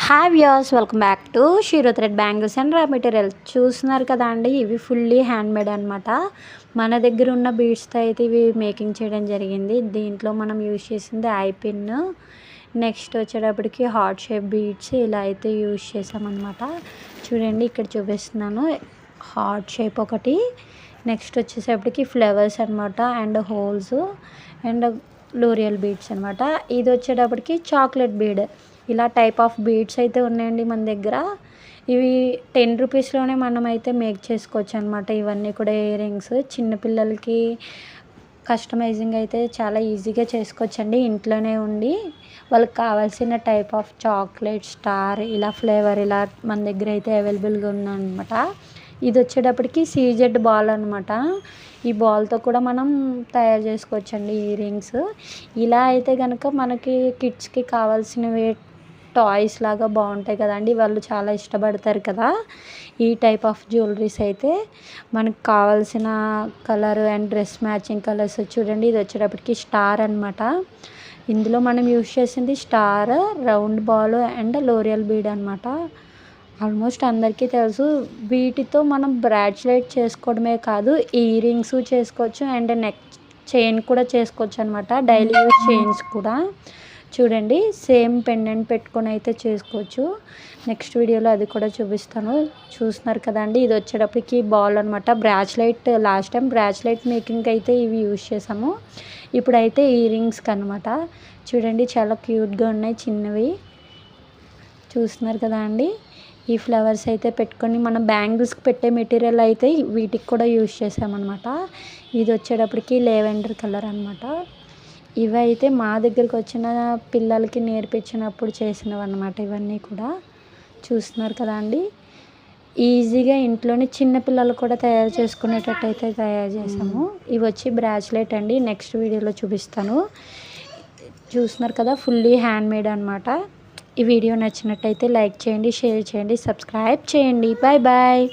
Hi viewers, welcome back to shero thread bangles and raw material. చూస్తున్నారు కదా అండి, ఇవి ఫుల్లీ హ్యాండ్మేడ్ అనమాట. మన దగ్గర ఉన్న బీడ్స్తో అయితే ఇవి మేకింగ్ చేయడం జరిగింది. దీంట్లో మనం యూజ్ చేసింది ఐ పిన్, నెక్స్ట్ వచ్చేటప్పటికి హార్ట్ షేప్ బీడ్స్ ఇలా అయితే యూజ్ చేసామన్నమాట. చూడండి ఇక్కడ చూపిస్తున్నాను, హార్ట్ షేప్ ఒకటి, నెక్స్ట్ వచ్చేసేపటికి ఫ్లవర్స్ అనమాట, and holes and L'Oreal beads అనమాట. ఇది వచ్చేటప్పటికి చాక్లెట్ బీడ్. ఇలా టైప్ ఆఫ్ బీడ్స్ అయితే ఉన్నాయండి మన దగ్గర. ఇవి 10 రూపీస్లోనే మనం అయితే మేక్ చేసుకోవచ్చు అనమాట. ఇవన్నీ కూడా ఇయర్ రింగ్స్ చిన్నపిల్లలకి కస్టమైజింగ్ అయితే చాలా ఈజీగా చేసుకోవచ్చండి. ఇంట్లోనే ఉండి వాళ్ళకి కావాల్సిన టైప్ ఆఫ్ చాక్లెట్, స్టార్, ఇలా ఫ్లేవర్ ఇలా మన దగ్గర అయితే అవైలబుల్గా ఉందన్నమాట. ఇది వచ్చేటప్పటికి సీజెడ్ బాల్ అనమాట. ఈ బాల్తో కూడా మనం తయారు చేసుకోవచ్చండి ఇయర్ రింగ్స్. ఇలా అయితే కనుక మనకి కిడ్స్కి కావాల్సినవి టాయ్స్ లాగా బాగుంటాయి కదండి, వాళ్ళు చాలా ఇష్టపడతారు కదా ఈ టైప్ ఆఫ్ జ్యువెలరీస్. అయితే మనకు కావాల్సిన colour and dress matching colours చూడండి. ఇది వచ్చేటప్పటికి స్టార్ అనమాట. ఇందులో మనం యూజ్ చేసింది star, round ball and L'Oreal bead అనమాట. ఆల్మోస్ట్ అందరికీ తెలుసు. వీటితో మనం బ్రాచ్లెట్ చేసుకోవడమే కాదు, ఇయర్ రింగ్స్ చేసుకోవచ్చు అండ్ నెక్ చైన్ కూడా చేసుకోవచ్చు అనమాట. డైలీ యూజ్ చైన్స్ కూడా చూడండి, సేమ్ పెండెంట్ పెట్టుకొని అయితే చేసుకోవచ్చు. నెక్స్ట్ వీడియోలో అది కూడా చూపిస్తాను. చూస్తున్నారు కదండి, ఇది వచ్చేటప్పటికి బాల్ అనమాట. బ్రాచ్లెట్ లాస్ట్ టైం బ్రాచ్లెట్ మేకింగ్కి అయితే ఇవి యూజ్ చేసాము. ఇప్పుడైతే ఇయర్ రింగ్స్కి అనమాట. చూడండి చాలా క్యూట్గా ఉన్నాయి, చిన్నవి. చూస్తున్నారు కదా అండి, ఈ ఫ్లవర్స్ అయితే పెట్టుకొని మనం బ్యాంగిల్స్కి పెట్టే మెటీరియల్ అయితే వీటికి కూడా యూజ్ చేసామన్నమాట. ఇది వచ్చేటప్పటికి లెవెండర్ కలర్ అనమాట. ఇవైతే మా దగ్గరికి వచ్చిన పిల్లలకి నేర్పించినప్పుడు చేసినవి అనమాట. ఇవన్నీ కూడా చూస్తున్నారు కదా అండి, ఈజీగా ఇంట్లోనే చిన్నపిల్లలు కూడా తయారు చేసుకునేటట్టు అయితే తయారు చేసాము. ఇవి వచ్చి బ్రాచ్లెట్ అండి, నెక్స్ట్ వీడియోలో చూపిస్తాను. చూస్తున్నారు కదా, ఫుల్లీ హ్యాండ్మేడ్ అనమాట. ఈ వీడియో నచ్చినట్టయితే లైక్ చేయండి, షేర్ చేయండి, సబ్స్క్రైబ్ చేయండి. Bye bye.